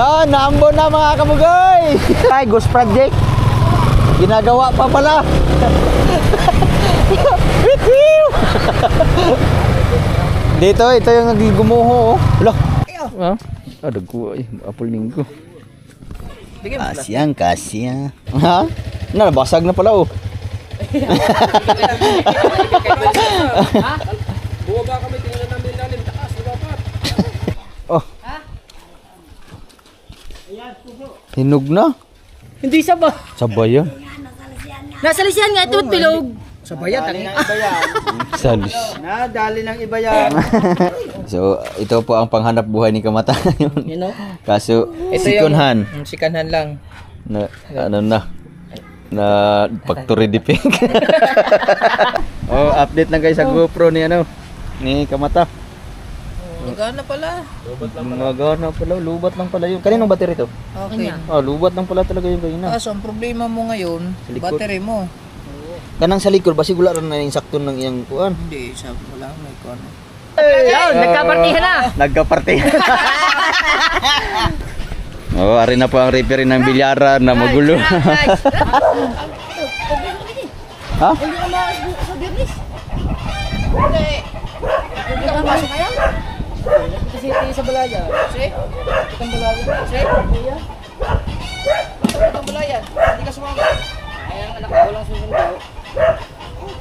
Yan, naambon na mga kabugay. Ay, Ghost Project. Ginagawa pa pala. Dito, ito yung nagigumuho. Wala. Ada ko ay apple minggo. Kasyang, kasya. Ha? Nabasag na pala oh. Ha? Buwa ba kami tingnan namin lalim taas, dapat. Oh. Hinog na. Hindi sabay. Sabay yan. Nasa lisihan nga ito pilog. Sabayan, Dali ng iba yan. Salis. Dali ng iba yan. So, ito po ang panghanap buhay ni Kamata. You know? Kaso, Ito second hand. Sikanhan lang. Na, ano na factory defect. Oh, update lang guys sa GoPro ni ni Kamata. Magana pala. Magana pala, lubat lang pala yun. Kaninong battery to? Okay. Lubat lang pala talaga yung ganyan. Kaso ang problema mo ngayon, Sa likod. battery mo. Kanang sa likod, basi gula rin na yung sakto ng iyang kuan. Hindi, sabi ko lang, may kuwan. Yan, nagkapartihan na. Nagkaparte. Oh, ari na po ang referee ng bilyaran na magulo. Ha? Kasi sa balaya. Si? Itong bulayan. Si? Itong bulayan. Hindi ka sumama. Ay, ang anak ko lang susundo.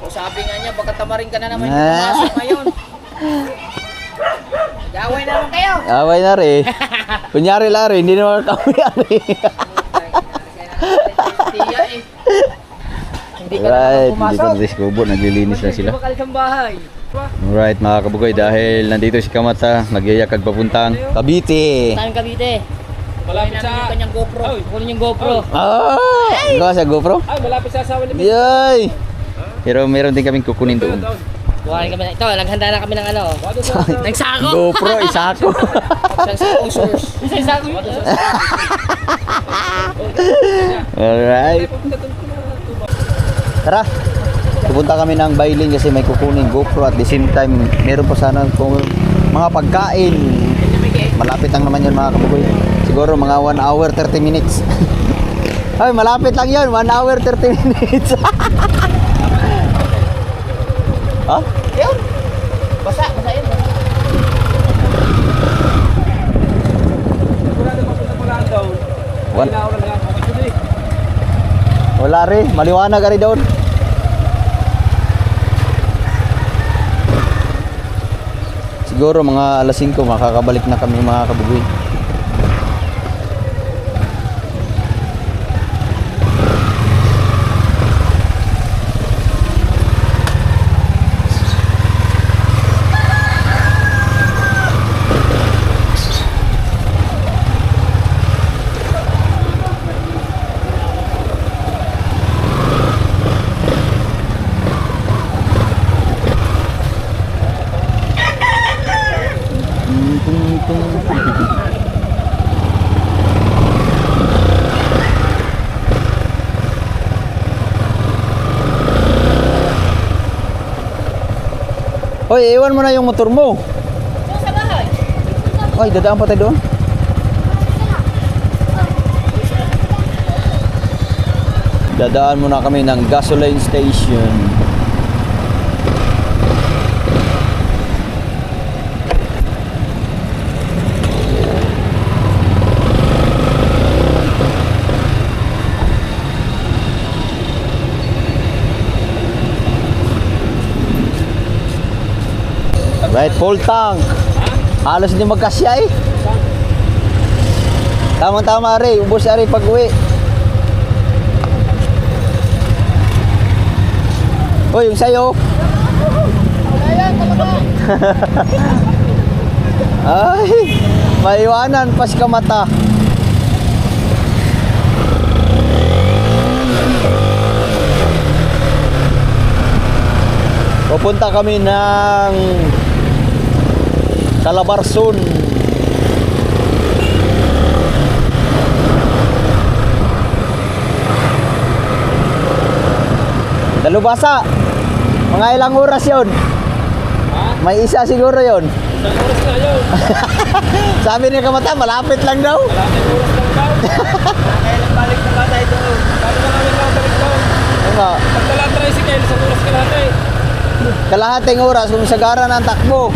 O sabi nga niya, baka tamarin ka na naman yung pumasok ngayon. Nag-away na naman kayo. Away na rin. Kunyari lang rin, hindi naman kami ari. Tiya eh. Hindi ka Right, naman hindi pumasok. pa discover, naglilinis na sila. Bakal sa bahay. Alright mga kabugoy, dahil nandito si Kamata, nagyayakag papuntang Cavite. Saan Cavite? Malapit sa... yung kanyang GoPro. Kunin yung GoPro. Ikaw sa GoPro? Ay, malapit sa asawa ni Yay! Pero meron din kaming kukunin doon. Kuhanin kami na. Ito, naghanda na kami ng ano. Nagsako. GoPro, isako. Isang sponsors. Isang sako. Alright. Tara, pupunta kami ng Bailin kasi may kukunin GoPro at the same time meron pa sana kung mga pagkain. Malapit lang naman yun mga kabugoy. Siguro mga 1 hour 30 minutes. Ay, malapit lang yun, 1 hour 30 minutes. Ha? Yun. Basa yun. Wala rin, maliwanag rin doon. Siguro mga alas 5 makakabalik na kami mga kabugoy. Hoy, iwan mo na yung motor mo. Sa bahay. Ay, dadaan pa tayo doon. Dadaan muna kami ng gasoline station. Right, full tank. Halos hindi magkasya eh. Tama-tama rin, ubos na rin pag-uwi. Uy, yung sayo. Ay, maiwanan pas Kamata. Pupunta kami ng Calabarzon. Dalubhasa. Mga ilang oras yun? May isa siguro yun. Isang oras na yun. Sabi ni Kamata, malapit lang daw. Kailan balik na ba tayo doon? Paano na kami babalik doon? Ano? Pagdala tricycle, sa oras ka natin. Kalahating oras kung sagara ng takbo.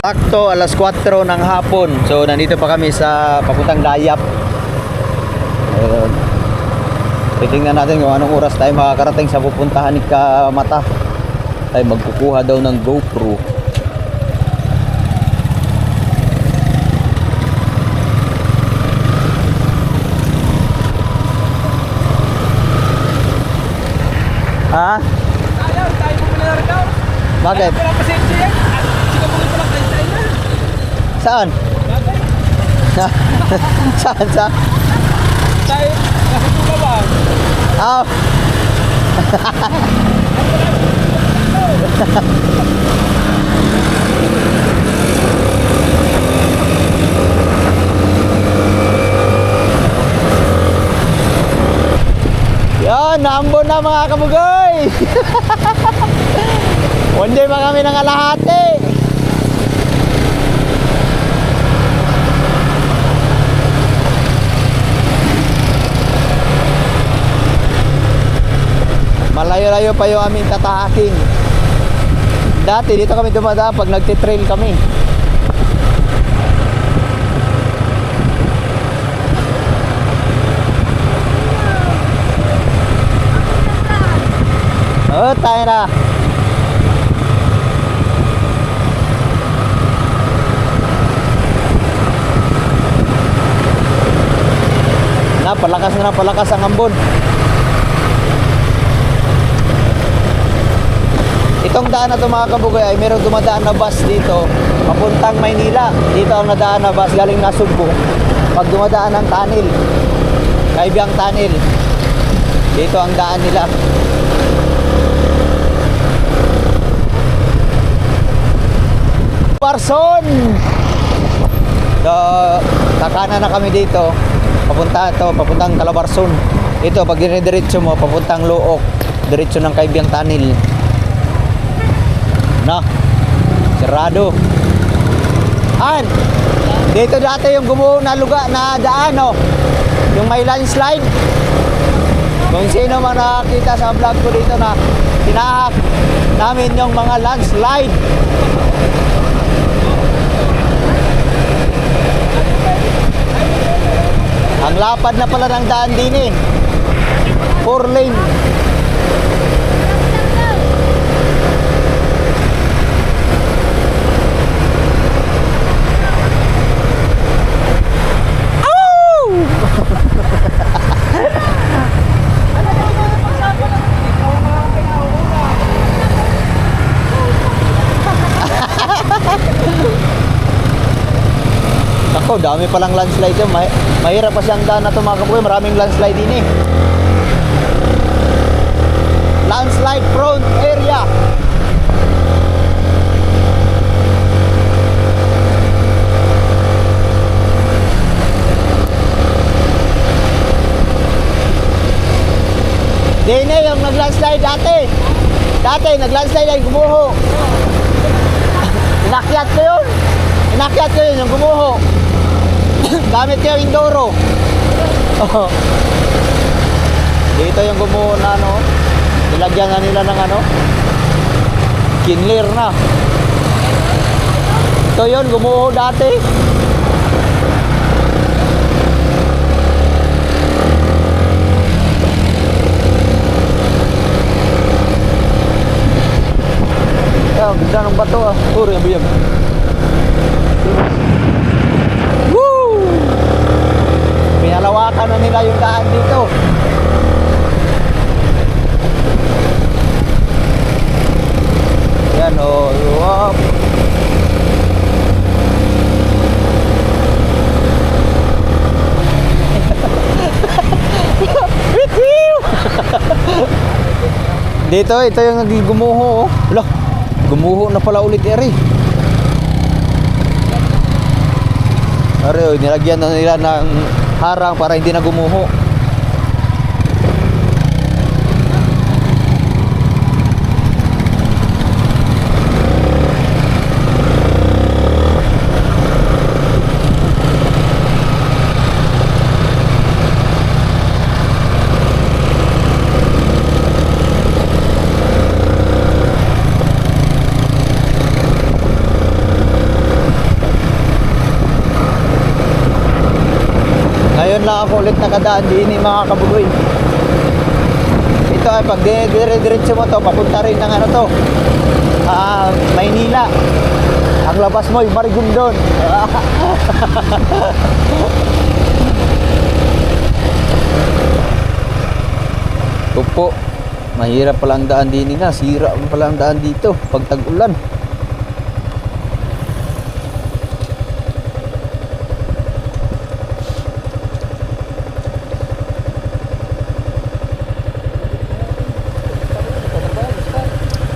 Sakto alas 4 ng hapon. So nandito pa kami sa papuntang Dayap. Titingnan natin kung anong oras tayo makakarating sa pupuntahan ni Kamata. Tayo magkukuha daw ng GoPro. Ha? Ayaw, tayo bumili na rin daw. Bakit? Wala pa safety yan. Sige, bumili pa lang tayo na. Saan? Saan? Saan? Tayo, nasa tumawan. Ah. Yan, naambon na mga kabugoy. One day pa kami ng alahati. Malayo-layo pa yung aming tatahaking. Dati dito kami dumadaan pag nagtitrail kami. Oh, tayo na. Napalakas ang ambon. Itong daan na ito mga kabugay ay meron dumadaan na bus dito papuntang Maynila. Dito ang nadaan na bus galing na Subo. Pag dumadaan ng tunnel, Kaibiyang Tunnel, dito ang daan nila. Barson! So, kakana na kami dito. Papuntang Calabarzon. Ito, pag dire-diretso mo, papuntang Luok. Diretso ng Kaibiyang Tunnel. Na, sarado. An, dito dati yung gumuho na lugar na daan, oh. Yung may landslide. Kung sino man nakakita sa vlog ko dito na tinahak namin yung mga landslide. Ang lapad na pala ng daan din eh. 4 lane. Ako, dami palang landslide yun. Mahirap pa siyang daan na ito mga kabuhay. Maraming landslide din eh. Landslide prone area. Dine yung nag-landslide dati. Dati nag-landslide ay gumuho. Inakyat ko yun. Inakyat ko yun yung gumuho. Gamit ko yung Indoro. Oh. Dito yung gumuho na ano. Nilagyan na nila ng ano. Kinlir na. Ito yun, gumuho dati. Ang ganda ng bato ah. Puro yung biyag. Woo! Pinalawakan na nila yung daan dito. Yan o. Oh, dito, ito yung nagigumuho oh. Wala. Gumuho na pala ulit eri. Pero nilagyan na nila ng harang para hindi na gumuho. Ngayon lang ako ulit nakadaan din mga kabugoy. Ito ay pag dire-diretso mo to, papunta rin ng ano to, Maynila. Ang labas mo yung Marigondon. Tupo, mahirap palang daan din na, sira palang daan dito pag tag-ulan.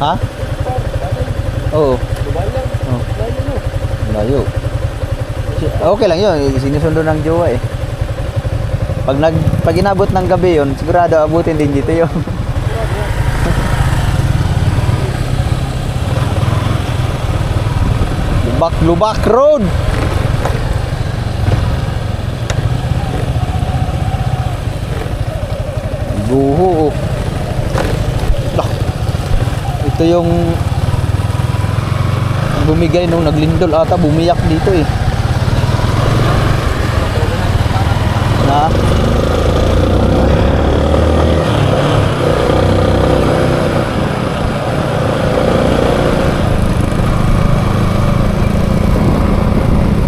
Ha? Oo. Oh. Layo. Okay lang yun. Sinusundo ng jowa eh. Pag inabot ng gabi yun, sigurado abutin din dito yun. Lubak Road. Guho. Ito yung bumigay nung naglindol ata, bumiyak dito eh. Na?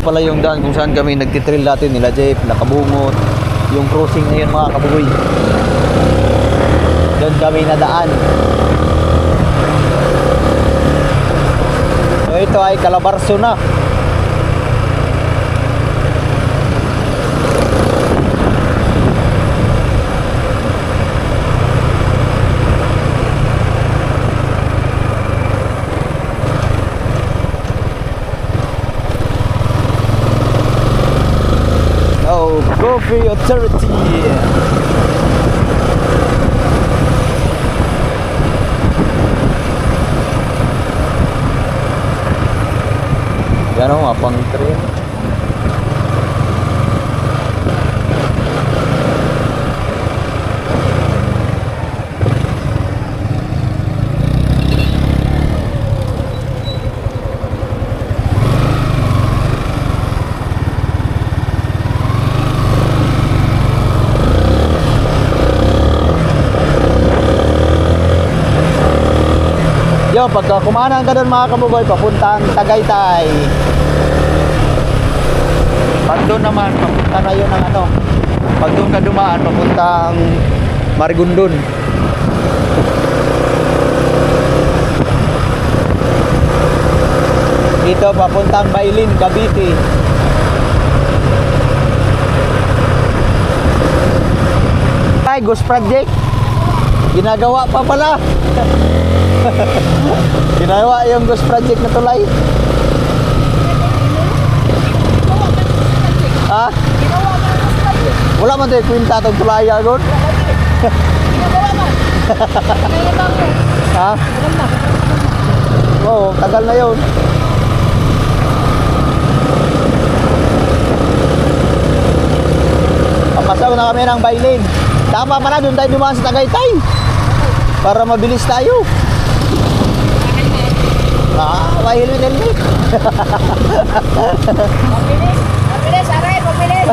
Pala yung daan kung saan kami nagtitrail dati nila Jeff, Nakabungot, yung crossing na yun mga kabugoy. Doon kami nadaan. So ito ay Calabarzon na. Oh, Coffee Authority. Yan o, mapang train. Yo, pagka kumanan ka doon mga kabugoy, papuntang Tagaytay. Pag doon naman, papunta na yun ng ano. Pag doon ka dumaan, papuntang Marigondon. Dito, papuntang Bailin, Cavite. Ay, Ghost Project. Ginagawa pa pala. Ginawa yung Ghost Project na tulay. Ha? Wala man tayo kwinta itong tulay agon. Ha? Oo, tagal na yun. Papasaw na kami ng Bailin. Tama pala, doon tayo dumaan sa Tagaytay para mabilis tayo. May helmet. Pagbilis, aray, pagbilis.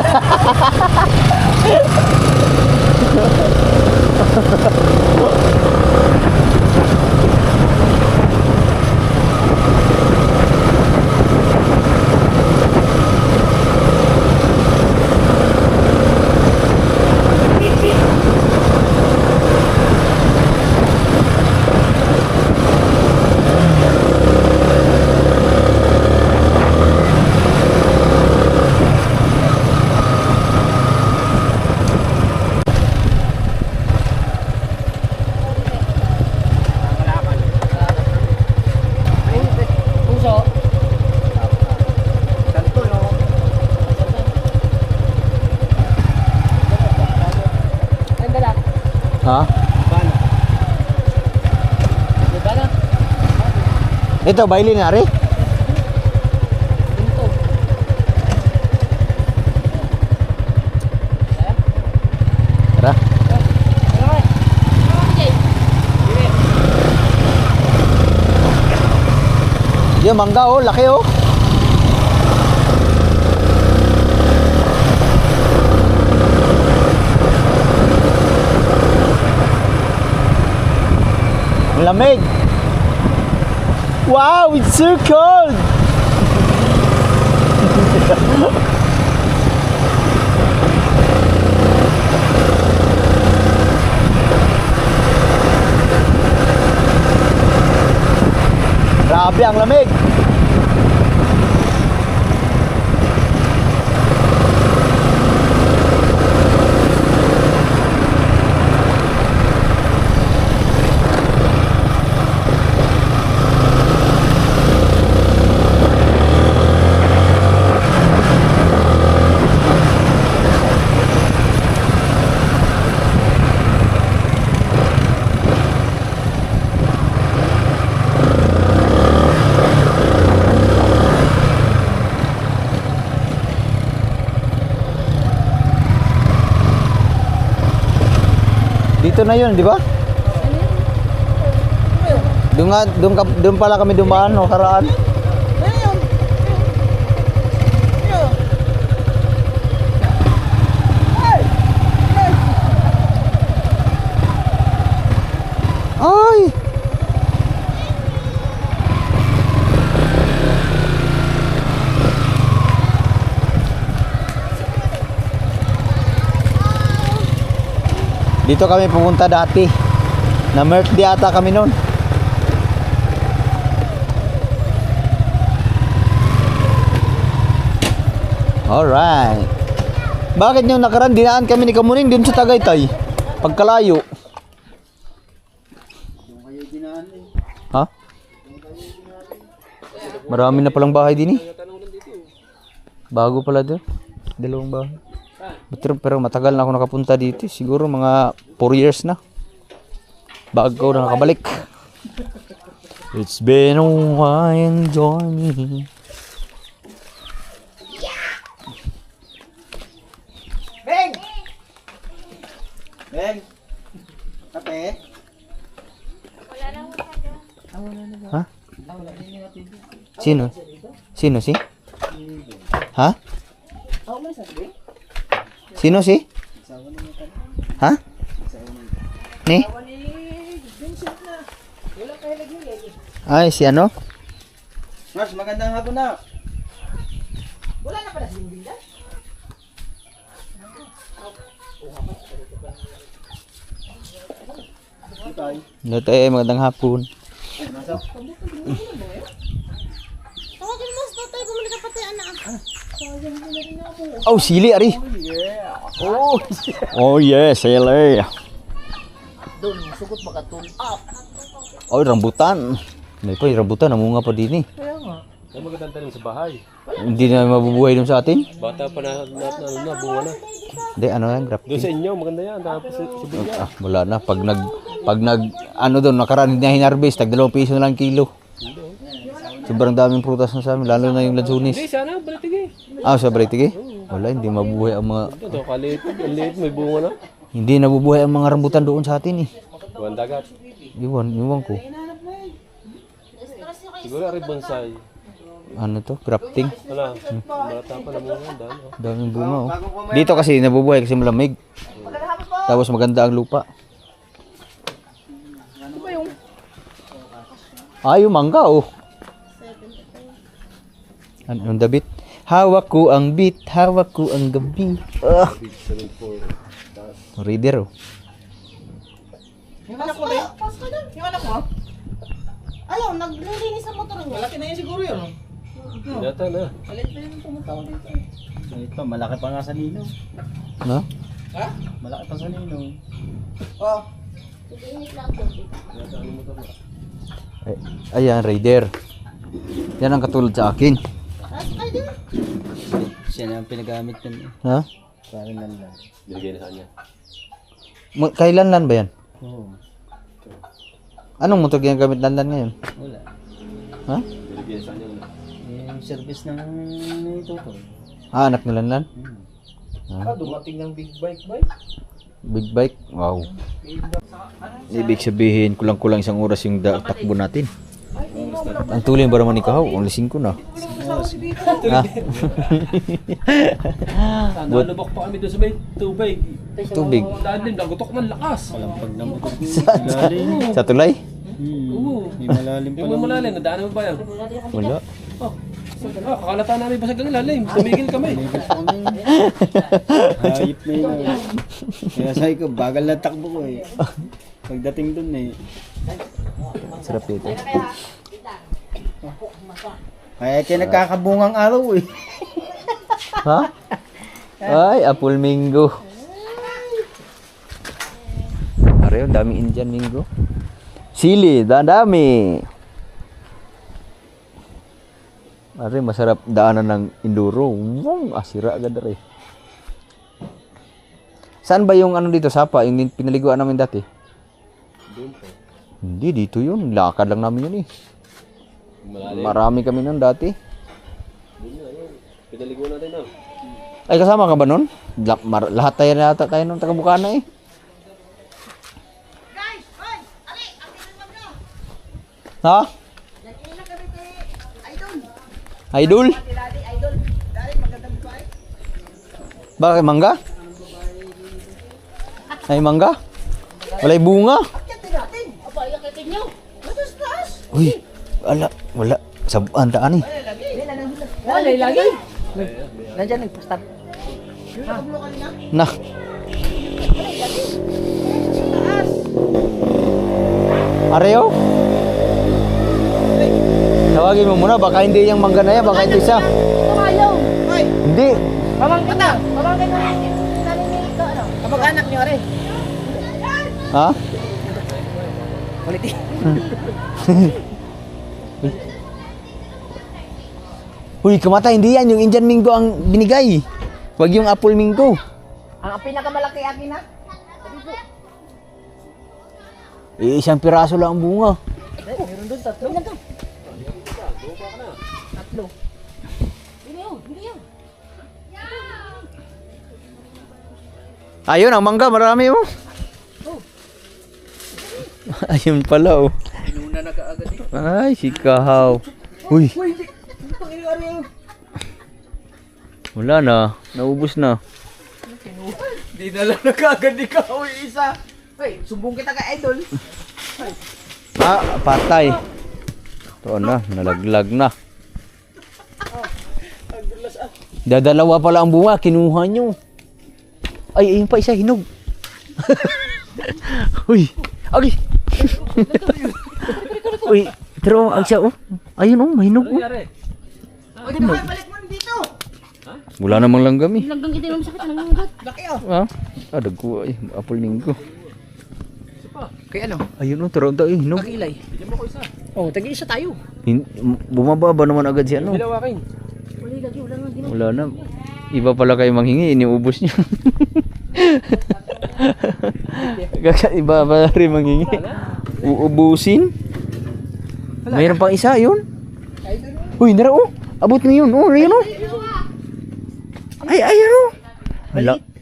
Ha? Paano? Diba na? Ito, bailin nga rin. Ito. Tara. Ano ka? Ano ka, Jay? Yung mangga oh, laki oh. Ang lamig. Wow, it's so cold. Grabe ang lamig. Dito na yun, di ba? Doon pala kami dumaan, no, karaan. Ay! Dito kami pumunta dati. Na-merch ata kami noon. Alright. Bakit yung nakaraan dinaan kami ni Kamuning dun sa Tagaytay? Pagkalayo. Ha? Marami na palang bahay din eh. Bago pala doon. Dalawang bahay. Pero matagal na ako nakapunta dito. Siguro mga 4 years na. Bago na nakabalik. It's been a while, Johnny. Beng! Beng! Kape? Ha? Sino? Sino si? Ha? Sino si? Ha? Ni? Ay, si ano? Mars, magandang hapon na. Dito magandang hapon. Tawagin mo sa tatay, bumalik ka pati anak. Oh, sili ari. Oh, yes, sili. Doon, sugot baka tune up. Oh, rambutan. May pa, rambutan namunga pa din eh. Kaya nga. Ay, magandang tanim sa bahay. Hindi na mabubuhay dun sa atin. Bata pa na bunga na. Hindi, ano yan, Doon grafting. sa inyo, maganda yan. Tapos sa bigyan. Ah, wala na. Pag nag, ano doon, nakaraan na hinarvest, tag 2 piso na lang kilo. Sobrang daming prutas na sa amin, lalo na yung Hindi, lansunis. sana, balitige. Ah, sa Brightige? Wala, hindi mabubuhay ang mga, Ito, kaliit. Ang liit, may bunga na. hindi nabubuhay ang mga rambutan doon sa atin eh. Buwan dagat. Iwan ko. Siguro ari bonsai. Ano to? Grafting. Wala, bata pa na bunga. Ang dami. Daming bunga oh. Dito kasi nabubuhay kasi malamig. Tapos maganda ang lupa. Ah, yung mangga oh. Anong dabit? Hawak ko ang beat, hawak ko ang gabi. Reader oh. Yung anak mo rin? Pasko doon. Yung anak mo? Ayaw, naglilinis ang motor niya. Malaki na yun siguro yun. Yata na. Malit pa yun pumunta ko dito. Ito, malaki pa nga sa ninong. No? Ha? Malaki pa sa ninong. Oh. Iinit lang doon. Ay, ayan, Raider. Yan ang katulad sa akin. Tapos kayo din. Siya na ang pinagamit nun. Ha? Parang lang. Binigay na sa kanya. Kailan lan ba yan? Oo. Anong motor ginagamit Lanlan ngayon? Wala. Ha? Binigyan sa kanya na. Yung service ng ito to. Ah, anak ni Lanlan? Dumating ng big bike. Big bike? Wow. Ibig sabihin, kulang-kulang isang oras yung takbo natin. Ang tuloy ba naman ikaw? Only 5 na. Ha? Nalubok pa kami doon sa may tubig. Tubig. Lalim, nagutok man lakas. Pag namutok. Sa tulay? Oo. May malalim pa Yung malalim, nadaanan mo ba yan? Wala. Kakalata namin basag ang lalim. Tumigil kami. Hayip na yun. Kaya sabi ko, bagal na takbo ko eh. Pagdating dun eh. Sarap ito. Kaya nagkakabungang araw eh. Ha? Ay, apple mango. Are, dami Indian mango. Sili, dami. Are, masarap daanan ng Induro. Wong, asira agad rin. Saan ba yung ano dito, Sapa? Yung pinaliguan namin dati? Hindi, dito yun. Lakad lang namin yun eh. Marami kami nun dati. Pinaligo natin na. Ay, kasama ka ba nun? Lahat tayo na tayo ng taga-Bukana eh. Ha? Idol? Bakit mangga? Ay mangga? Walay bunga? Uy, wala. Sabuan daan eh. Wala, lagi. Nandiyan nagpastab. Nah. Areo? Tawagin mo muna, baka hindi yung mangga na yan, baka ito isa. Tumayaw. Hindi. Pamangkin na. Pamangkin mo rin yung narinig ko, ano? Kamag-anak niyo, are. Ha? Ulit eh. Uy, kamata, hindi yan. Yung Indian Mingo ang binigay. Huwag yung apple Mingo. Ang pinakamalaki akin na. Isang piraso lang ang bunga. Meron doon, tatlo. Tatlo. Ayun, ang mangga, marami oh. Ayun pala oh. Inuna na kaagad eh. Ay, si Kahaw. Uy. Wala na, naubos na. Di na lang na kaagad ikaw isa. Hey, sumbong kita ka idol. Ah, patay. Ito na, nalaglag na. Dadalawa pala ang bunga, kinuha nyo. Ay, ayun pa isa, hinog. Uy, agi. Uy, pero ang siya oh. Ayun oh, mahinog oh. Hinog. Wala namang langgam eh. Langgang itin mo sakit, nangangagat. Ha? Ah, dagko ay, apple Mingo. Kaya ano? Ayun oh, taraw daw eh, hinog. Pag-ilay. Oh, tagi-isa tayo. Bumaba ba naman agad si ano? Hilawakin. Wala na. Iba pala kayo manghingi, iniubos niyo. Iba pala rin manghingi. Uubusin. Mayroon pang isa, yun. Uy, nara oh. Abot mo yun. Oh, ayun oh. Ay, ayun oh.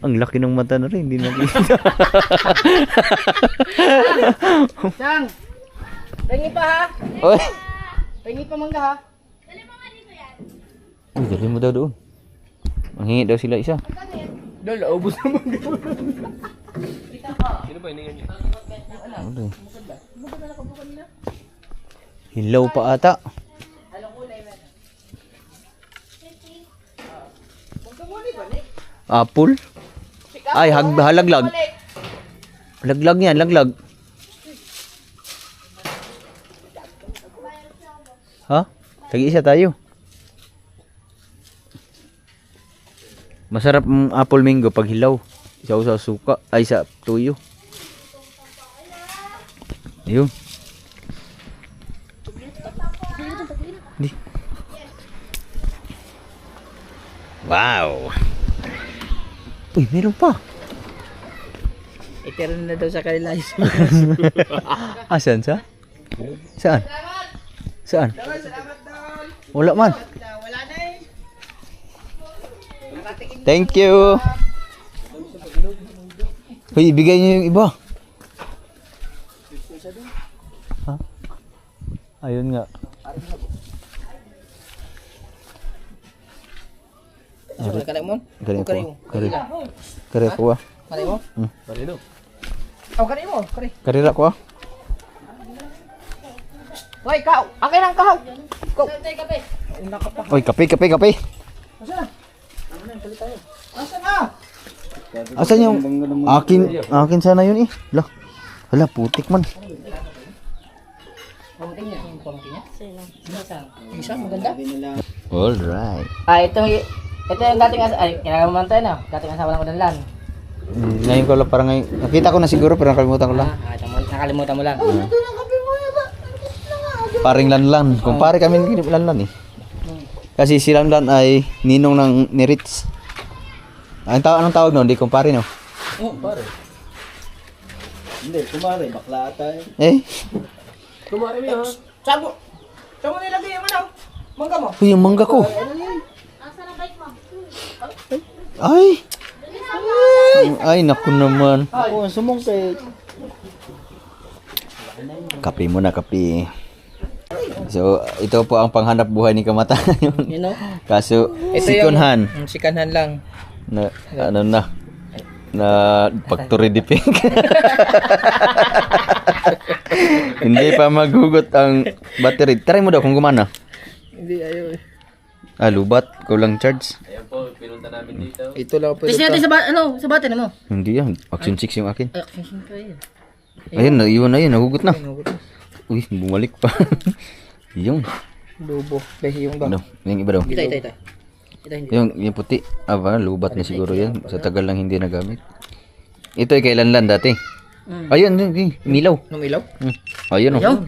Ang laki ng mata na rin, hindi nakita. Sang! Pengi pa ha? Oy. Pengi pa mangga ha? Uy, dali mo daw doon. Manghingi daw sila isa. Dala, ubos naman dito. Sino ba hiningan niyo? Ano? Hilaw pa ata. Apple? Ay, halaglag. Laglag yan, laglag. Ha? Tagi-isa tayo. Masarap ang apple mango pag hilaw. Isaw sa suka, ay sa tuyo. Ayun. Di. Wow. Uy, meron pa. Itira na daw sa kanila. Asan sa? Saan? Saan? Wala man. Wala na eh. Thank you. Hoy, ibigay niyo yung iba. Ha? Ayun nga. Kali mo? Kari O, kari ko. mo? Kari. Kari ko ah. Kali mo? Kali daw. Oh, kari mo. Kari. Kari ra ko ah. Hoy, ikaw! Akin ang kahaw! Ikaw! Oy, kape, kape, kape. Asa na? Asan yung akin sana yun eh. Lah. Hala, putik man. Pamangkin niya. Pamangkin niya? Isa, maganda. All right. Ito yung dating kinagaman tayo na. Dating asawa ng Udanlan. Ngayon ko lang parang ngayon. Nakita ko na siguro pero nakalimutan ko lang. Nakalimutan mo lang. Paring Lanlan. Kumpare kami ni Lanlan eh. Kasi si Lanlan ay ninong ng ni Ritz. Anong tawag no? Hindi kumpare no? Oh, pare. Hindi, kumari, bakla ata eh. Eh, Kumari mo ha. Sabo! Saan mo nilagay yung ano? Mangga mo? uy, yung mangga ko. Asa na bike mo? Ay! Ay, naku naman. Ako, sumungkit. Kape muna, kape. So, ito po ang panghanap buhay ni Kamata. You know? Kaso, sikunhan. Sikanhan lang. Na, ano na, factory defect. Hindi pa maghugot ang battery. Try mo daw kung gumana. Hindi, ayaw eh. Ah, lubat. Kulang charge. Ayan po, pinunta namin dito. Ito lang po. Tis natin sa button mo. Hindi yan. Action 6 yung akin. Ay, action ko yun. Ayun, naiwan na yun. Nahugot na. Uy, bumalik pa. Yung. Lubo. Behi yung ba? Ano? Yung iba daw. Ito. Ito hindi. Yung puti. Aba, lubat na siguro yan. Sa tagal lang hindi nagamit. Ito ay kailan lang dati. Ayun, milaw. Numilaw? Ayun, Ayaw. oh.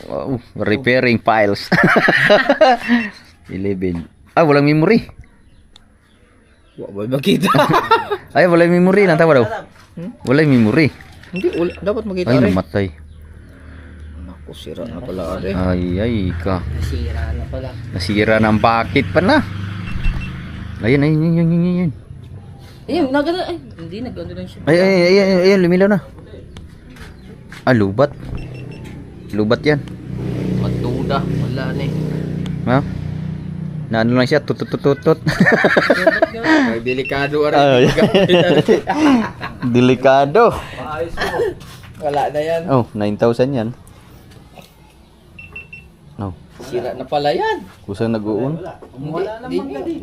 Wow, repairing files. 11. Ah, walang memory. Wala makita. Ay, walang memory. Lang tawa daw. Walang memory. Hindi, wala. Dapat makita Ay, rin. namatay. Naku, sira na pala rin. Ay, ka. Nasira na pala. Nasira na ang bakit pa na. Ayun. Ayun, nagano. Ay, hindi, nagano lang siya. Ay, lumilaw na. Ah, lubat. Lubat yan. Matuda. Wala na eh. Ha? Na ano lang siya, tutut. Ay, delikado Ay. Delikado. Maayos mo. Wala na yan. Oh, 9,000 yan. Oh, Sira na pala yan. kusang nag-uun.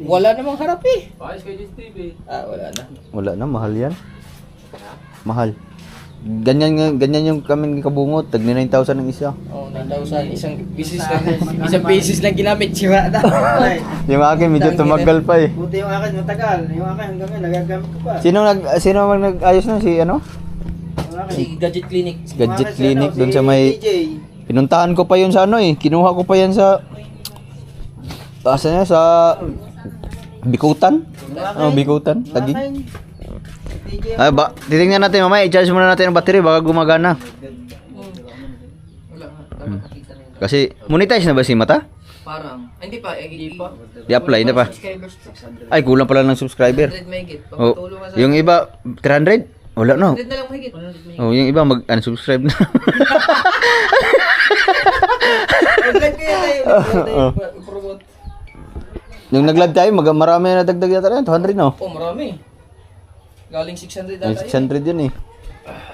Wala namang harap eh. Maayos kayo Diyos TV. Wala na. Wala na, mahal yan. Mahal. Ganyan yung kami kabungot, tag 9,000 ang isa. Oh, 9,000. Isang pieces lang ginamit. Sira na. Yung akin medyo tumagal pa eh. Buti yung akin, matagal. Yung akin hanggang ngayon, nagagamit ko pa. Sino mang nag-ayos na si ano? Yung akin. Si Gadget Clinic. Gadget Yung akin, Clinic si doon sa may DJ. pinuntahan ko pa yun sa ano eh. Kinuha ko pa yan sa asan niya sa Bikutan. Oh, Bikutan, Taguig. DJ. Ah, titingnan natin mamaya, i-charge muna natin ang battery baka gumagana. Kasi monetize na ba si Mata? Parang. Hindi pa. Hindi pa. I-apply na pa. Subscribers. Ay, kulang pala ng subscriber. 100 mahigit. Oh, Pagpatulong ka sa... yung iba 300? Wala na. 100 na lang mahigit. 100 mahigit. Oh, yung iba mag-unsubscribe na. Nag-live kaya tayo. Oh. I-promote. Yung nag-live tayo, marami na dagdag yata rin. 200 no? Oh, marami. Galing 600 Yung data 600 yun eh.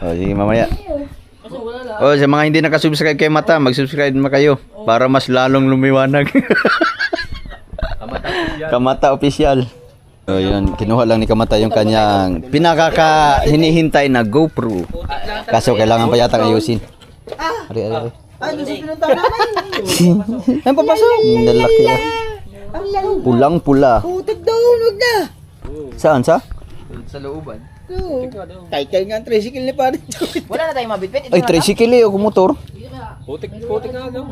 Oh, sige mamaya. Kasi wala lang. Oh, sa mga hindi nakasubscribe kay Mata, mag-subscribe na kayo para mas lalong lumiwanag. Kamata official. So yun, kinuha lang ni Kamata yung kanyang hinihintay na GoPro. Kaso kailangan pa yata ayusin. Ari. Ay, doon sa pinuntahan namin. Ang papasok. Yung lalaki ah. Pulang-pula. Putik doon, wag na. Saan sa? Sa looban. Kay nga ang tricycle ni pare. Wala na tayong mabitbit. Ay, tricycle eh, o motor. Putik nga daw.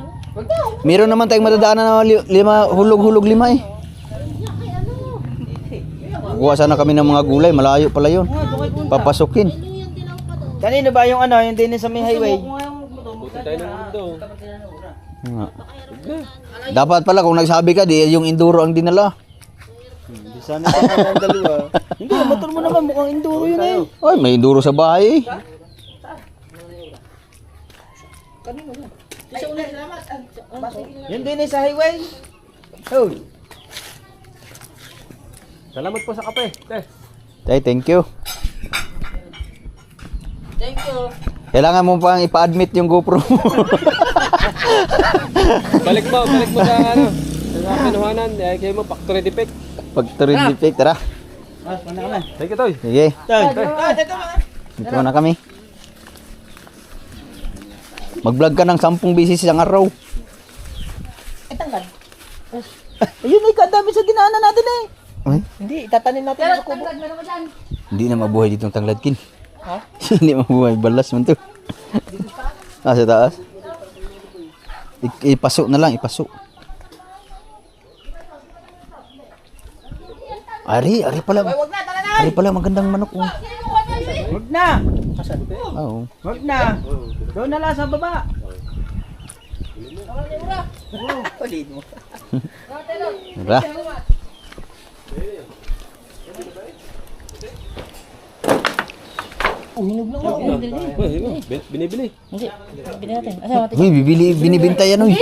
Meron naman tayong matadaanan na hulog-hulog lima eh. Kuha sana kami ng mga gulay, malayo pala yun. Papasukin. Kanino ba yung ano, yung din sa may highway? Buti tayo ng mundo. Nga. Dapat pala kung nagsabi ka, di yung enduro ang dinala. Hindi sana pa ang dalawa. Hindi, yung motor mo naman mukhang enduro yun eh. Ay, may enduro sa bahay. Yun din sa highway. Oh. Salamat po sa kape. Tay, thank you. Thank you. Kailangan mo pang ipa-admit yung GoPro mo. Balik mo sa ano. Sa kinuhanan, kayo mo factory defect. Pag defect, tara. Mas, mana ka na. Thank you, Toy. Sige, Tay. Teka mga. dito na kami. Mag-vlog ka ng 10 beses isang araw. Ayun ay kadami sa dinaanan natin eh. Ay, Hindi, itatanim natin sa kubo. hindi na mabuhay ditong tangladkin. Ha? Hindi mabuhay, balas man to. Sa taas. Ipasok na lang, ipasok. Ari pala. Ari pala magandang manok. Oh. Wag na. Oo. Wag na. Doon na lang sa baba. Palit mo. Tara. Binibili. Hindi. Bili natin. Asa natin? Uy, binibintay yan, uy.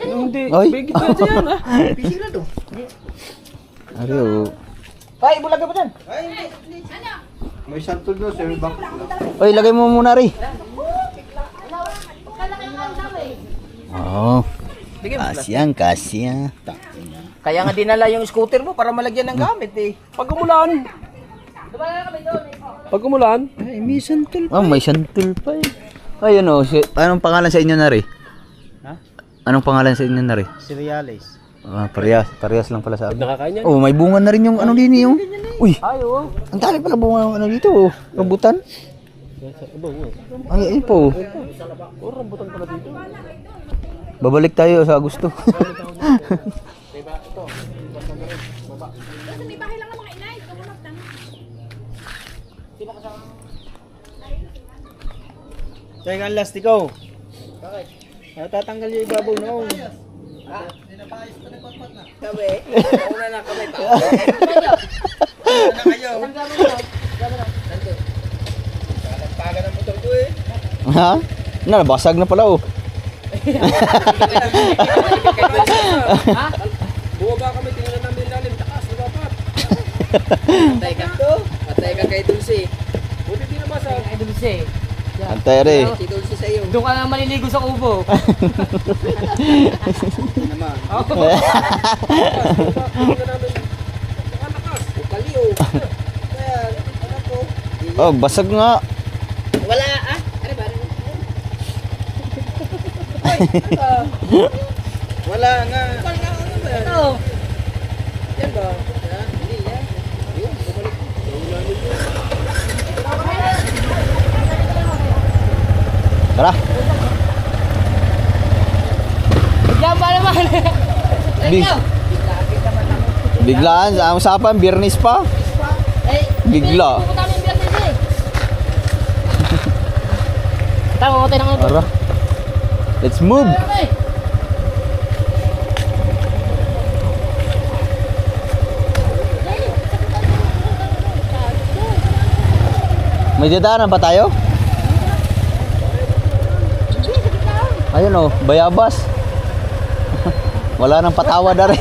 Hindi. Ay. Bigit na yan, ha? Pising na to. Ari, oh. Ay, bulaga pa dyan. May santol doon, sir. Uy, lagay mo muna, Ari. Oo. Kasya. Kaya nga dinala yung scooter mo para malagyan ng gamit eh. Pag umulan. Pag umulan. Ay, may santol. Oh, may santol pa eh. Ay, ano, anong pangalan sa inyo na rin? Ha? Anong pangalan sa inyo na rin? Cereales. Parehas lang pala sa akin. Nakakain yan. Oh, may bunga na rin yung ano din yung. Uy, Ay, oo. ang dami pala bunga ano dito, oh. Rambutan. Ay, ayun po. Oh, rambutan pala dito. Babalik tayo sa Agosto. Teka ang lastiko. Bakit? Natatanggal yung ibabaw noon. Sabi, una na kami pa. Una na kayo. Nagpaga ng motor ko eh. Ha? Nabasag na pala, oh. Ha? Buwaba kami, tingnan namin lalim. Takas, dapat. Patay ka to. Patay ka kay Dulce. Buti di nabasa. Ay, Dulce. Antay rin. Si Dulce sa'yo. Doon ka na maliligo sa kubo. Naman. Tingnan namin. Nakalakas. Ukaliw. Kaya, ano po? Oh, basag nga. Wala ah. Ano ba? Wala nga. Ano ba? Ito. Yan ba? Hindi yan. Yun, bumalik. Tara. Bigyan ba naman? Big. Biglaan sa usapan, Biyernes pa. Bigla. Pupunta kami yung Biyernes eh. Tama mo tayo ng ano. Tara. Let's move. May dadaanan ba tayo? Ayun, oh, bayabas. Wala nang patawa dari.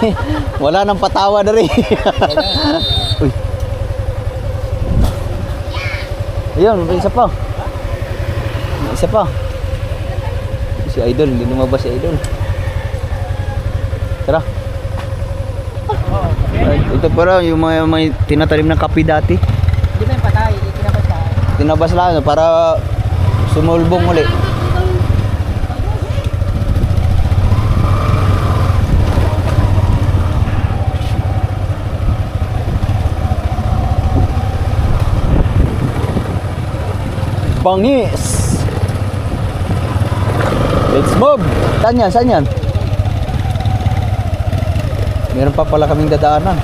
Wala nang patawa dari. Uy. Ayun, may isa pa. May isa pa. Si Idol, hindi lumabas si Idol. Tara. Ay, ito para yung mga may tinatanim ng kape dati. Hindi ba yung patay? Kinabas ka? Tinabas lang para sumulbong ulit. Bangis. Let's move. Saan yan? Saan yan? Meron pa pala kaming dadaanan.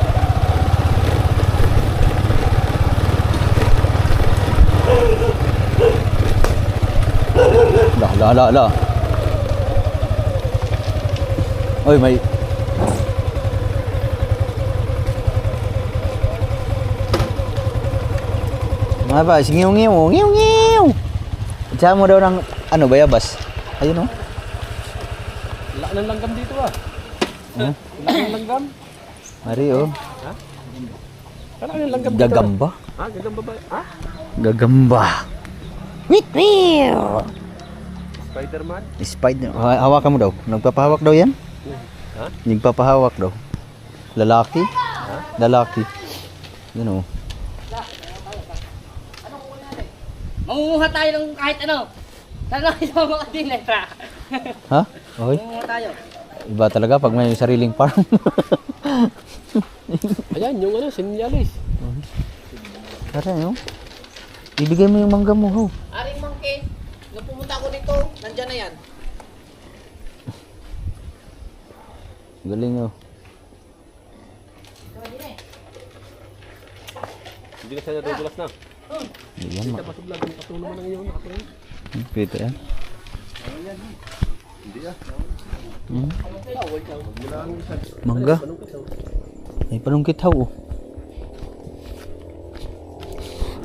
Ala. Oy, may... Mga ba, ngiw. Diyan mo daw ng, ano, bayabas. Ayun, oh. Laki ng langgam dito ah. Huh? Laki ng langgam. Mari, oh. Laki ng langgam dito. Gagamba. Ha? Gagamba ba? Ha? Gagamba. Spider-Man? Spider. Hawakan mo daw. Nagpapahawak daw yan? Ha? Nagpapahawak daw. Lalaki? Lalaki. Yan, oh. Mangunguha tayo ng kahit ano. Sana ito mga dineta. Ha? Okay. Mangunguha tayo. Iba talaga pag may sariling farm. Ayan, yung ano, sinyalis. Tara, no? Ibigay mo yung mangga mo, ho. Aring mangkin, nung pumunta ako dito, nandyan na yan. Galing, oh. Hindi na siya nadudulas na. Yan, Tapos vlog, nakatulong mo na ngayon, nakatulong. Pito yan. Hmm? Mangga. May panungkit, ho, oh.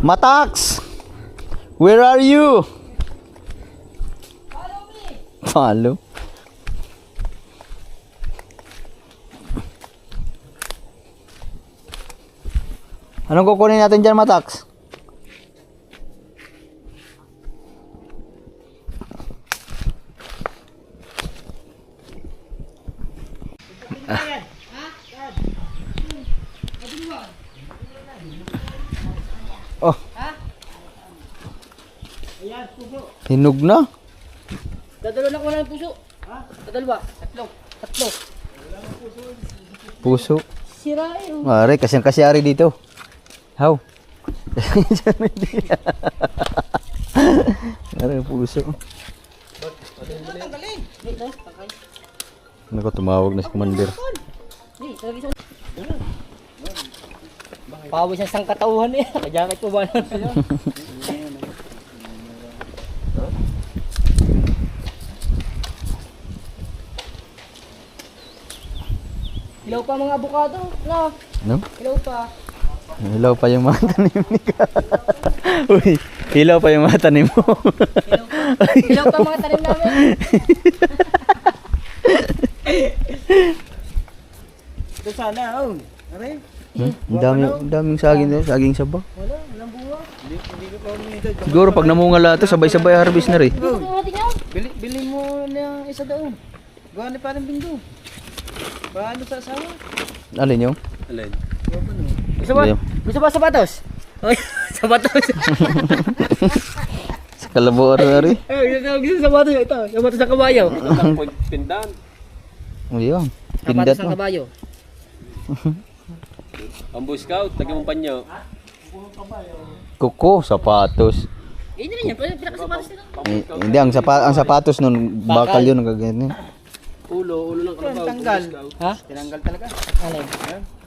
Matax! Where are you? Follow. Anong kukunin natin dyan, Matax? Oh. Hinog na. Dadalo na ko ng puso. Dadalwa. Tatlo. Puso. Sira eh. Oh. Mare, kasi ari dito. How? Mare, puso. Naku, tumawag na si Commander. Pawis ang sangkatauhan eh. Kajakit ko ba na? Hilaw pa mga abukado. No? No? Hilaw pa. Hilaw pa yung mga tanim ni ka. Uy, hilaw pa yung mga tanim mo. Hilaw pa mga tanim namin. Ito sana, oh. Aray. Ang daming saging doon, saging saba. Hindi ko pa uminito. Siguro pag namunga lahat to, sabay-sabay harvest na rin. Bili mo na isa doon. Gawa ni parang bingo. Paano sa asawa? Alin yung? Alin? Gusto ba sapatos? Oy, sapatos. Sa Calabor na rin. Gusto sapatos ito. Sapatos sa kabayo. Pindan. O yun, Sapatos pindat sa mo. kabayo. Ang Boy Scout, lagyan mo panyo. Kuko, sapatos. Eh, hindi rin yan. Pinakasapatos nila. Hindi, ang sapatos nun, bakal yun, nagaganyan. Ulo ng kalabaw. Tanggal. Ha? Tinanggal talaga. Alin?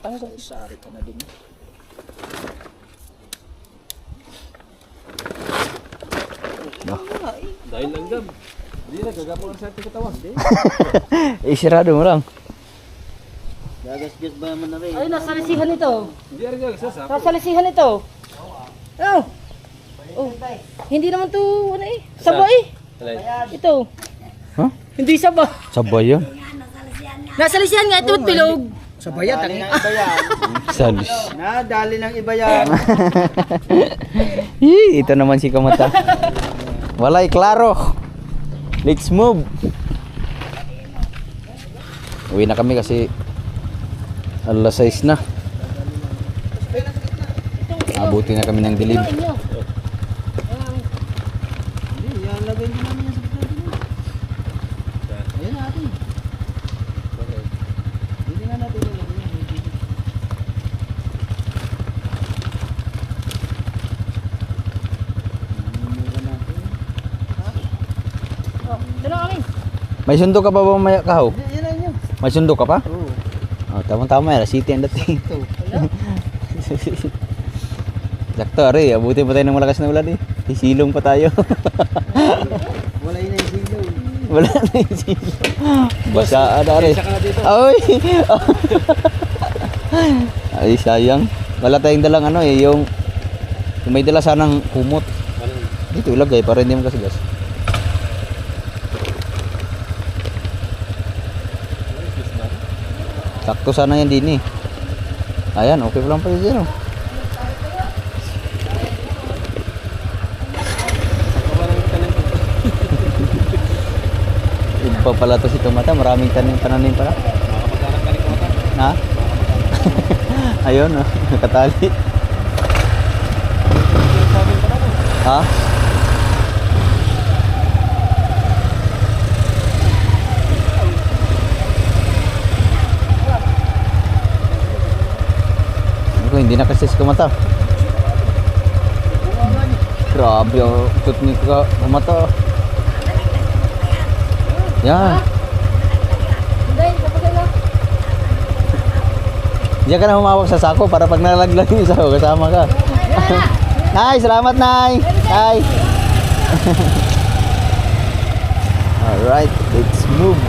Tanggal. Sari ka na din. Dahil langgam. Hindi na, gagapang sa ating katawan. Isirado mo lang. Gagasgas ba naman na rin? Ay, nasa lisihan ito. Hindi rin gagasas. Nasa lisihan ito. Oh. Oh. Hindi naman to ano eh. Saba eh. Alin? Ito. Ha? Hindi saba. Sabay yun. Nasa lisihan nga ito, bilog. Sabayan, Dali ng iba yan. Salis. Dali ng iba yan. Ito naman si Kamata. Walay, klaro. Let's move. Uwi na kami kasi alas 6 na. Abuti na kami ng dilim. Hindi, yan lagay nyo namin yan sa gitna din. Ayan natin. Hindi nga natin yung lagay yan. Ito na kami. May sundo ka pa ba mamaya kahaw? Yan na yun. May sundo ka pa? Oo. Oh, tama-tama yan. City ang dating. Sakto, ari. Abuti pa tayo ng malakas na ulan eh. Isilong pa tayo. Wala yun na yung sili. Wala na yung silo. Basaan na rin. Isa ka na dito. Ay! Ay, sayang. Wala tayong dalang ano eh, yung may dala sanang kumot. Dito ilagay para hindi mo kasigas. Sakto sana yan din eh. Ayan, okay pa lang pa yun. Oh. Iba pala to si Tomata, maraming tananim pala. Ha? Ayun, oh, nakatali. Ha? Ako, hindi na kasi kumata. Grabe, oh, tutnik ka kumata. Yan. Hindi, kapag lang. Diyan ka na humawak sa sako para pag nalaglag yung isa, kasama ka. Nay, salamat Nay. Nay. Alright, let's move.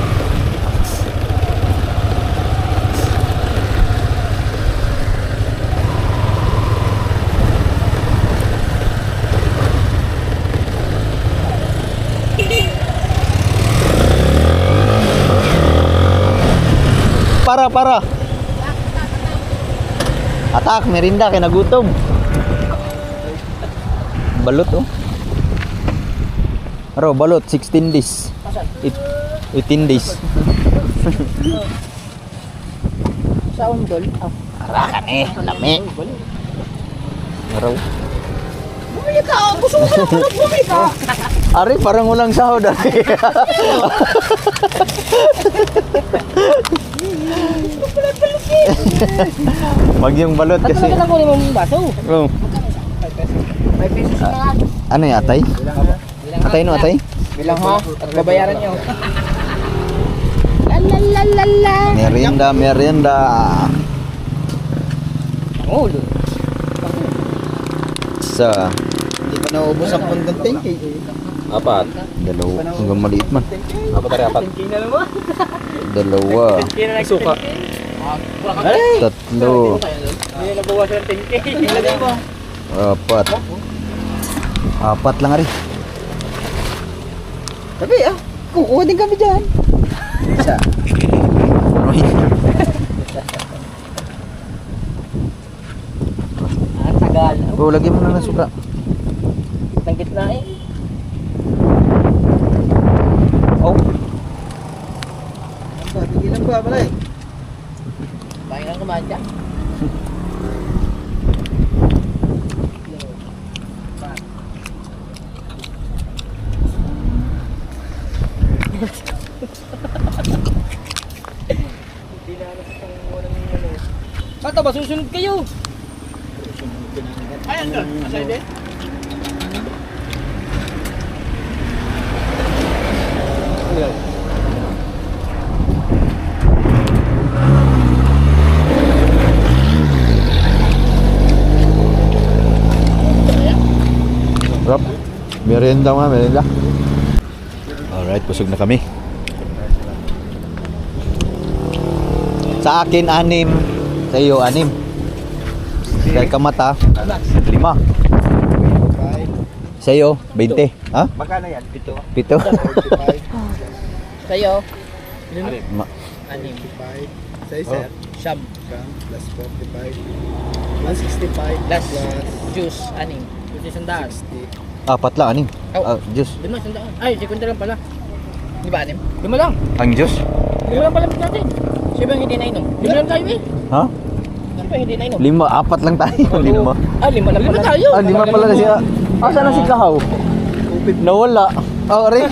Para. Atak, merinda, kaya nagutom. Balot oh. Aro, balot, 16 days. 18 days. Sa undol. Oh. Arakan eh, lami. Aro. Bumili ka! Gusto mo ka! Bumili ka! Ari, parang ulang sahod ari. Wag yung balot At kasi. talaga kunin mo yung baso. Oh. 5 pesos na. Ano yung atay? Atay no, atay? Bilang ho, at babayaran nyo. Lalalala. Merienda. Oh, Sa Hindi pa naubos ang pundang 10K. Apat. dalawa, hanggang maliit man. Apat. Dalawa, Suka. tatlo, hindi na nabawasan ng 10K. Ilagay mo. apat. Apat lang ari. Sabi kukuha din kami dyan. Isa. Ang tagal. Oh, lagyan mo na ng suka. Ang gitna eh. Oh, Tigilan ba pala eh. Bahay lang kumain ka. Bata ba susunod kayo? Ayan ka, asay din. Rob, merienda nga, merienda. Alright, busog na kami. Sa akin, 6. Sa iyo, 6. Dahil kamata, 5. Sa iyo, 20. Ha? Magkano yan? 7. 7. Sa'yo, Anim. 5. Sa isa. siyam. Plus 45. Plus 65. Plus Plus juice, aning. Juice isang daan. 60. 4 lang, 6. Oh. Juice. 5 isang daan. Ay, 50 lang pala. Di ba anim? 5 lang. Ang juice? 5 lang pala natin. Siya ba hindi nainom? 5 lang tayo eh. Ha? Siya ba hindi nainom? 5, 4 lang tayo. 5. Ah, 5 lang pala. tayo. 5 pala na siya. Asa na si Kahaw? Nawala. Oh, rin.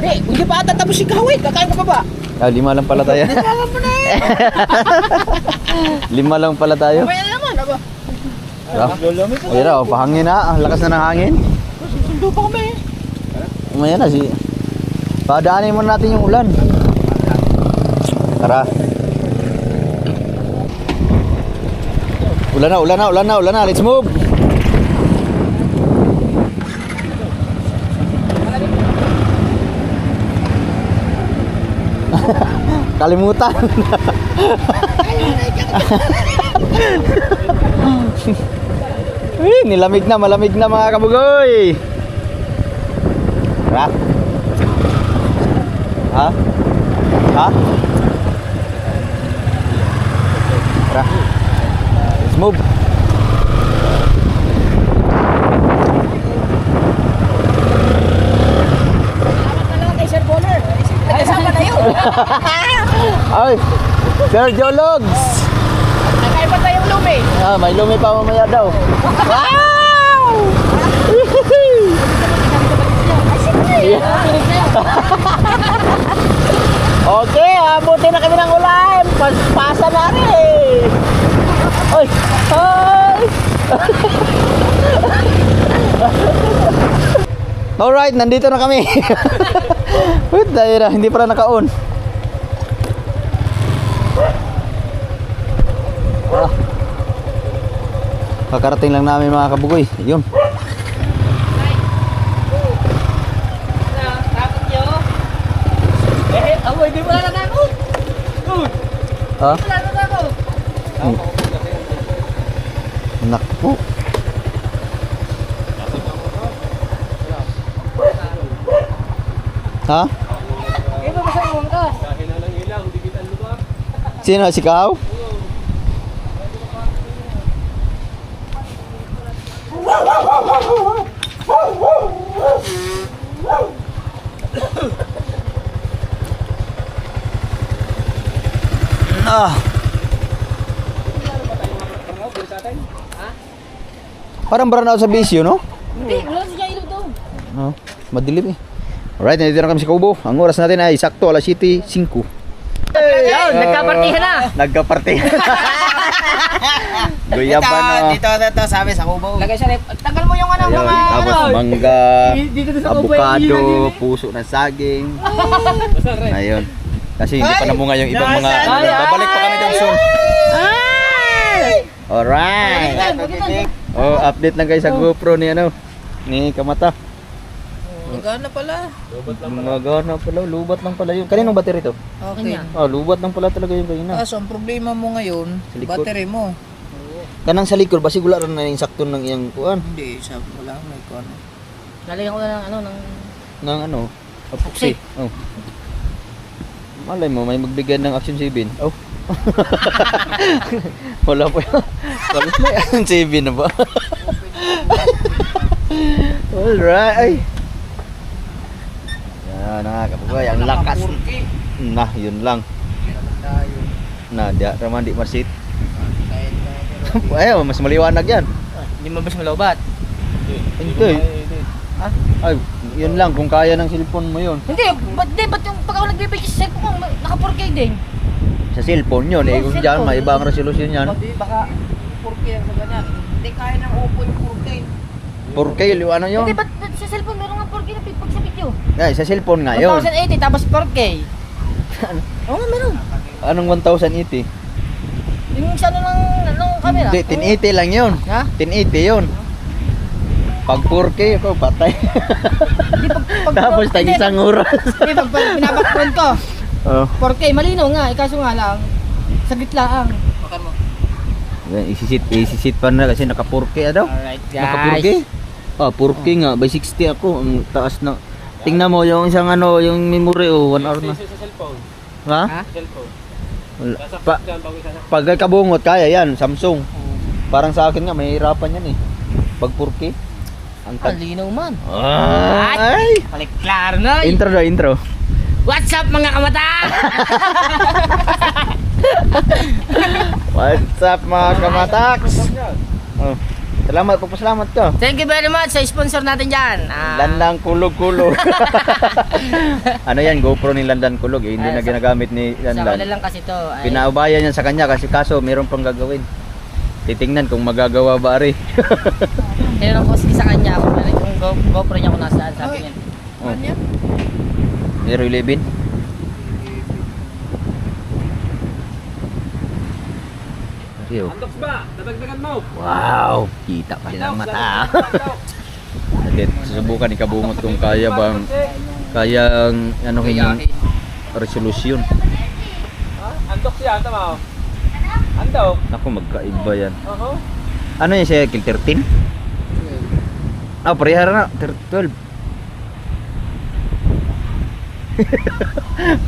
Eh, hindi pa ata tapos si Kawit. Kakain ka pa ba? 5 lang pala tayo. 5 lang pala tayo. Kaya naman, aba. Ayan na, pahangin na. Ang lakas na ng hangin. Sundo pa kami. Ayan na si... Padaanin muna natin yung ulan. Tara. Ulan na. Let's move. Kalimutan. Nilamig na, malamig na mga kabugoy. Tara. Ha? Ha? Tara. Let's move. Kay Sir Bonner. Kasama na yun. Ay, Sir Jologs. Nakaiba tayong lumi. Ah, may lumi pa mamaya daw. Wow! Okay, abuti na kami ng ulan. Pasa na rin. Oy! Hi! Alright, nandito na kami. Wait, dahil hindi pala naka-on. Kakarating lang namin mga kabugoy. Yun. Takot nyo. Ako, hindi pala natakot. Ha? Wala natakot. Naku. Ha? Hindi ba basta yung ka? Dahil na lang ilang, hindi kita lupa. Sino? Si Kao? Ah. Parang burnout sa bisyo, no? Hindi, wala siya ilog doon. No, madilim eh. Alright, nandito na kami sa Kubo. Ang oras natin ay sakto, alas 7:05. Yun, nagkapartihan na. Nagkapartihan. Guyaban na. Dito, sabi sa kubo. Lagay sa rep. Tanggal mo yung ano, Ayun, mga tapos ano. mangga, Dito sa kubo, avocado, yun. puso ng saging. Ayun. Kasi hindi pa namunga yung ibang mga Ay! babalik pa kami doon soon. Alright. Oh, update lang guys sa GoPro ni ano, ni Kamata. Magana pala. Magana pala, lubat lang pala yun. Kaninong battery to? Okay. Oh, lubat lang pala talaga yung kanina. Kaso ang problema mo ngayon, Sa likod. battery mo. Kanang sa likod, basi gula rin na yung sakto ng iyang kuan. Hindi, wala may kuan. Lalagyan ko na ng ano, ng... Ng ano, epoxy. Oh. Malay mo, may magbigay ng Action 7. Oh. Wala pa yun. Wala may Action 7 na ba? Alright. Yan na kapagay, ang lakas. Nah, yun lang. Nah, diya raman di masit. Ay, mas maliwanag yan. Hindi mo ba malaubat? Hindi. Ay, yun lang kung kaya ng cellphone mo yun. Hindi, ba't yung pag ako nagbibigay sa cellphone mo, naka-4K din. Sa cellphone yun, eh kung dyan, may ibang resolution yan. Baka 4K ang sa ganyan. Hindi kaya ng Oppo yung 4K. 4K, ano yun? Hindi, ba't sa cellphone meron nga 4K na pag sa video? Ay, sa cellphone nga yun. 1080 tapos 4K. Oo nga, meron. Anong 1080? Yung sa ano ng camera. Hindi, 1080 lang yun. Ha? 1080 yun. Pag 4K ako, patay. Hindi, pag Tapos tag hindi, isang oras. Hindi, pag binabakron ko, Oh. 4K, malinaw nga, kaso nga lang, saglit lang. Isisit pa na kasi naka 4K daw. Alright Naka 4K? Ah, 4K nga, by 60 ako. Ang taas na. Tingnan mo yung isang ano, yung memory 1 hour na. Sa cellphone. Ha? Cellphone. Wala. Sasakit dyan bago isasakit. Pag kabungot kaya yan, Samsung. Parang sa akin nga may hirapan yan eh. Pag 4K. Ang Ang linaw man. Ay! Balik klaro na. Intro daw, intro. What's up mga kamata? What's up mga kamataks? Oh. Salamat, pagpasalamat ka. Thank you very much sa sponsor natin dyan. Landang kulog-kulog. Ano yan, GoPro ni Landan Kulog eh. Hindi na ginagamit ni Sa wala Landan. lang kasi to. Ay, Pinaubayan yan sa kanya kasi kaso meron pang gagawin. Titingnan kung magagawa ba rin. tinanong ko sa kanya kung yung GoPro niya kung nasaan, sabi niya. Oh. Zero 11. Yo. Andox ba? Dadagdagan mo. Wow, kita pa din ang mata. Andox. Again, susubukan ikabungot kung kaya bang kayang ano yung resolution. Andok siya, tama o. Andok. Ako, magkaiba yan. Oo. Ano yan siya, kill 13? Ah, parehara na. 12.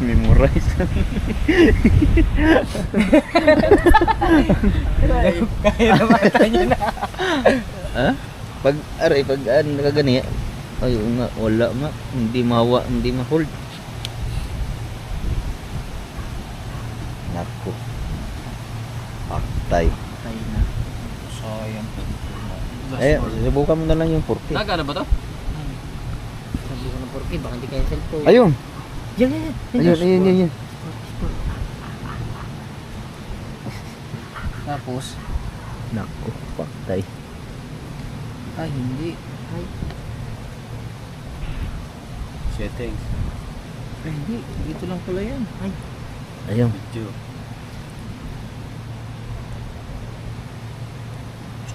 Memorize. Kaya naman niya na. Ha? Pag nakagani. Ay, oo nga, wala nga. Hindi mawa, hindi ma-hold. Naku. Paktay. Ay na. Sayang. Eh, subukan mo na lang yung 40. Naga na ba to? Sabi ko ng 4K, baka hindi cancel to. Ayun! Yan. Ayun. Tapos, Naku, paktay. ay hindi. Ay, Settings. hindi. Dito lang pala yan. Ay, Ayun. Video.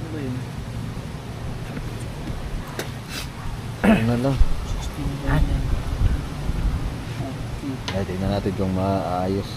saan ba yun? Ayun na lang. 16 ba yan? Ay, tingnan natin kung maayos.